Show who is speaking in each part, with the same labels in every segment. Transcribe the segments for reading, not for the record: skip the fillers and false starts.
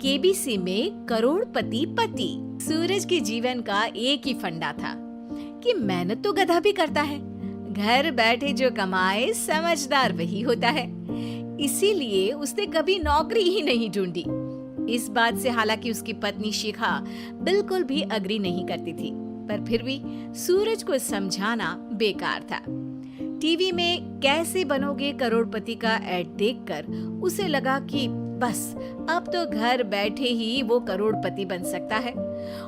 Speaker 1: KBC में करोड़पति पति। सूरज के जीवन का एक ही फंडा था कि मेहनत तो गधा भी करता है, घर बैठे जो कमाए समझदार वही होता है। इसीलिए उसने कभी नौकरी ही नहीं ढूंढी। इस बात से हालांकि उसकी पत्नी शिखा बिल्कुल भी अग्री नहीं करती थी, पर फिर भी सूरज को समझाना बेकार था। टीवी में कैसे बनोगे करोड़पति का ऐड देखकर उसे लगा कि बस अब तो घर बैठे ही वो करोड़पति बन सकता है,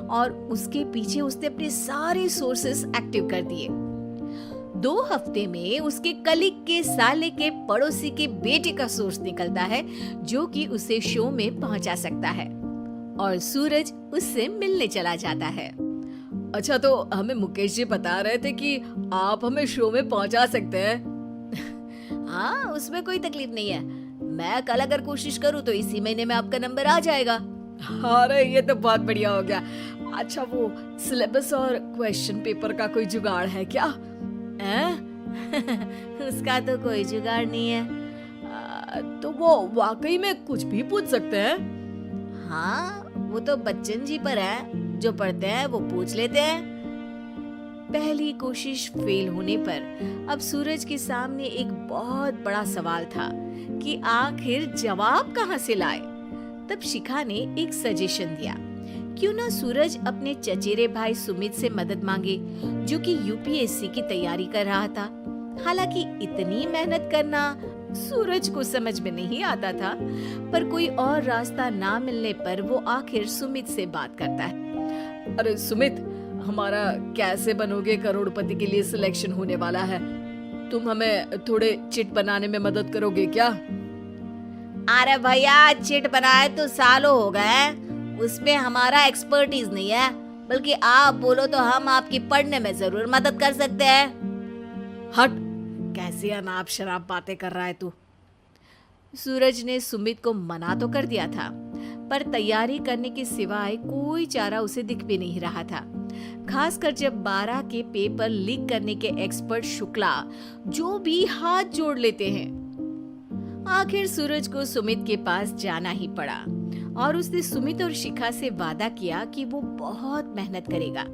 Speaker 1: और उसके पीछे उसने अपने सारे सोर्सेस एक्टिव कर दिए। 2 हफ्ते में उसके कलीग के साले के पड़ोसी के बेटे का सोर्स निकलता है जो कि उसे शो में पहुंचा सकता है, और सूरज उससे मिलने चला जाता है।
Speaker 2: अच्छा, तो हमें मुकेश जी बता रहे थे कि आप हमें शो में पहुंचा सकते हैं।
Speaker 1: हाँ, उसमें कोई तकलीफ नहीं है। मैं कल अगर कोशिश करूँ तो इसी महीने में आपका नंबर आ जाएगा।
Speaker 2: अरे ये तो बहुत बढ़िया हो गया। अच्छा, वो सिलेबस और क्वेश्चन पेपर का कोई जुगाड़ है क्या?
Speaker 1: उसका तो कोई जुगाड़ नहीं है।
Speaker 2: तो वो वाकई में कुछ भी पूछ सकते हैं?
Speaker 1: हाँ, वो तो बच्चन जी पर है, जो पढ़ते हैं वो पूछ लेते हैं। पहली कोशिश फेल होने पर अब सूरज के सामने एक बहुत बड़ा सवाल था कि आखिर जवाब कहाँ से लाए। तब शिखा ने एक सजेशन दिया, क्यों ना सूरज अपने चचेरे भाई सुमित से मदद मांगे, जो कि यूपीएससी की तैयारी कर रहा था। हालांकि इतनी मेहनत करना सूरज को समझ में नहीं आता था, पर कोई और रास्ता ना मिलने पर वो आखिर सुमित से बात करता है।
Speaker 2: अरे सुमित, हमारा कैसे बनोगे करोड़पति के लिए सिलेक्शन होने वाला है। तुम हमें थोड़े चिट बनाने में मदद करोगे क्या?
Speaker 1: अरे भैया, चिट बनाए तो सालों हो गए, उसमें हमारा एक्सपर्टीज नहीं है, बल्कि आप बोलो तो हम आपकी पढ़ने में जरूर मदद कर सकते हैं।
Speaker 2: हट, कैसी अनाप शराब बातें कर रहा है तू।
Speaker 1: सूरज ने सुमित को मना तो कर दिया था, पर तैयारी करने के सिवाय कोई चारा उसे दिख भी नहीं रहा था, खासकर जब 12 के पेपर लीक करने के एक्सपर्ट शुक्ला जो भी हाथ जोड़ लेते हैं। आखिर सूरज को सुमित के पास जाना ही पड़ा, और उसने सुमित और शिखा से वादा किया कि वो बहुत मेहनत करेगा।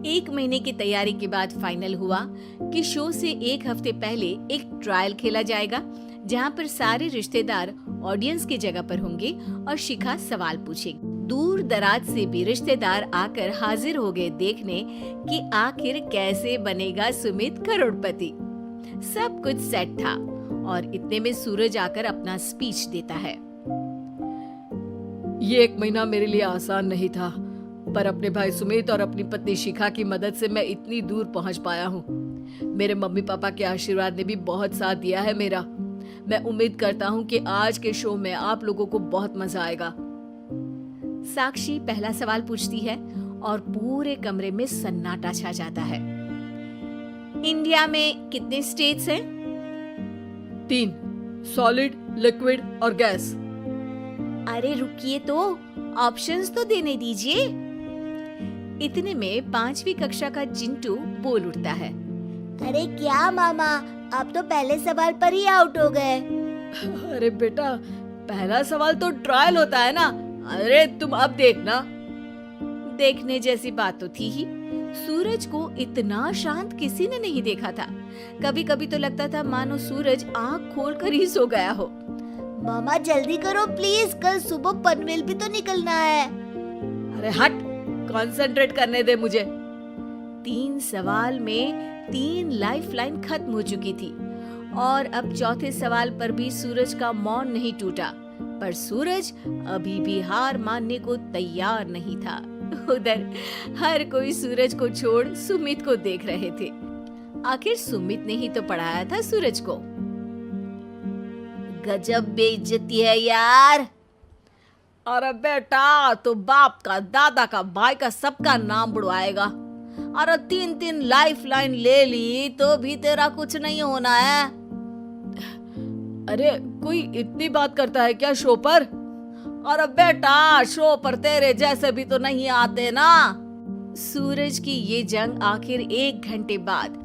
Speaker 1: 1 महीने की तैयारी के बाद फाइनल हुआ कि शो से 1 हफ्ते पहले एक ट्रायल खेला जाएगा, जहां पर सारे रिश्तेदार ऑडियंस की जगह पर होंगे और शिखा सवाल पूछेगी। दूर दराज से भी रिश्तेदार आकर हाजिर हो गए देखने कि आखिर कैसे बनेगा सुमित करोड़पति। सब कुछ सेट था, और इतने में सूरज आकर अपना स्पीच देता है।
Speaker 2: ये 1 महीना मेरे लिए आसान नहीं था, पर अपने भाई सुमित और अपनी पत्नी शिखा की मदद से मैं इतनी दूर पहुंच पाया हूँ। मेरे मम्मी पापा के आशीर्वाद ने भी बहुत साथ दिया है मेरा। मैं उम्मीद करता हूँ कि आज के शो में आप लोगों को बहुत मजा आएगा।
Speaker 1: साक्षी पहला सवाल पूछती है और पूरे कमरे में सन्नाटा छा जाता है। इंडिया में कितने स्टेट्स हैं?
Speaker 2: 3, सॉलिड, लिक्विड और गैस।
Speaker 1: अरे रुकिए, तो ऑप्शंस तो देने दीजिए। इतने में 5वीं कक्षा का चिंटू बोल उठता है।
Speaker 3: अरे क्या मामा, आप तो पहले सवाल पर ही आउट हो गए।
Speaker 2: अरे बेटा, पहला सवाल तो ट्रायल होता है ना। अरे तुम अब देखना।
Speaker 1: देखने जैसी बात तो थी ही। सूरज को इतना शांत किसी ने नहीं देखा था। कभी कभी तो लगता था मानो सूरज आँख खोलकर ही सो गया हो।
Speaker 3: मामा जल्दी करो प्लीज, कल सुबह पनवेल भी तो निकलना है।
Speaker 2: अरे हट, कंसंट्रेट करने दे मुझे।
Speaker 1: 3 सवाल में 3 लाइफलाइन खत्म हो चुकी थी, और अब चौथे सवाल पर भी सूरज का मौन नहीं टूटा, पर सूरज अभी भी हार मानने को तैयार नहीं था। उधर हर कोई सूरज को छोड़ सुमित को देख रहे थे। आखिर सुमित ने ही तो पढ़ाया था सूरज को।
Speaker 3: गजब बेइज्जती है यार।
Speaker 2: अरे बेटा, तो बाप का, दादा का, भाई का, सबका नाम बुड़वाएगा।
Speaker 3: अरे 3 लाइफलाइन ले ली तो भी तेरा कुछ नहीं होना है।
Speaker 2: अरे कोई इतनी बात करता है क्या शो पर?
Speaker 3: अरे बेटा, शो पर तेरे जैसे भी तो नहीं आते ना।
Speaker 1: सूरज की ये जंग आखिर 1 घंटे बाद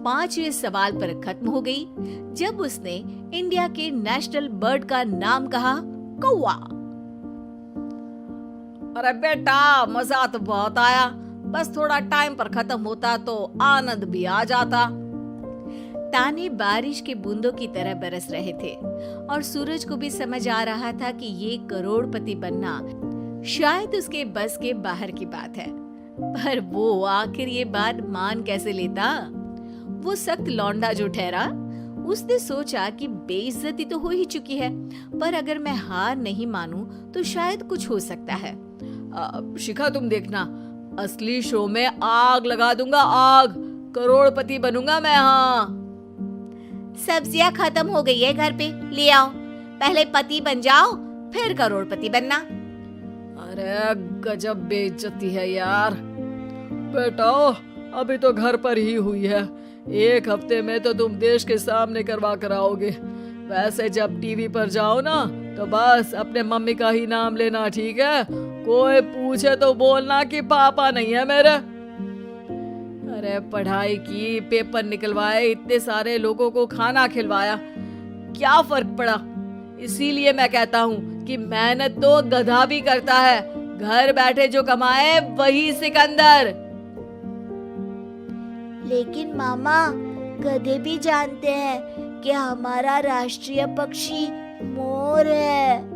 Speaker 1: 5वें सवाल पर खत्म हो गई, जब उसने इंडिया के नेशनल बर्ड का नाम कहा, कौवा।
Speaker 3: अरे बेटा, मजा तो बहुत आया, बस थोड़ा टाइम पर खत्म होता तो आनंद भी आ जाता।
Speaker 1: ताने बारिश के बूंदों की तरह बरस रहे थे और सूरज को भी समझ आ रहा था कि ये करोड़पति बनना शायद उसके बस के बाहर की बात है। पर वो आखिर ये बात मान कैसे लेता? वो सख्त लौंडा जो ठहरा, उसने सोचा कि बेइज्जती तो हो ही चुकी है, पर अगर मैं हार नहीं मानूं तो शायद कुछ हो सकता है।
Speaker 2: शिखा, तुम देखना, असली शो में आग लगा दूंगा, आग। करोड़पति बनूंगा मैं। हाँ,
Speaker 1: सब्जियां खत्म हो गई है घर पे, ले आओ। पहले पति बन जाओ, फिर करोड़पति बनना।
Speaker 2: अरे गजब बेइज्जती है यार। बेटा, अभी तो घर पर ही हुई है, 1 हफ्ते में तो तुम देश के सामने करवा कर आओगे। वैसे जब टीवी पर जाओ ना, तो बस अपने मम्मी का ही नाम लेना, ठीक है? कोई पूछे तो बोलना कि पापा नहीं है मेरे। अरे पढ़ाई की, पेपर निकलवाए, इतने सारे लोगों को खाना खिलवाया, क्या फर्क पड़ा? इसीलिए मैं कहता हूँ कि मेहनत तो गधा भी करता है, घर बैठे जो कमाए वही सिकंदर।
Speaker 3: लेकिन मामा, गधे भी जानते हैं कि हमारा राष्ट्रीय पक्षी मोर है।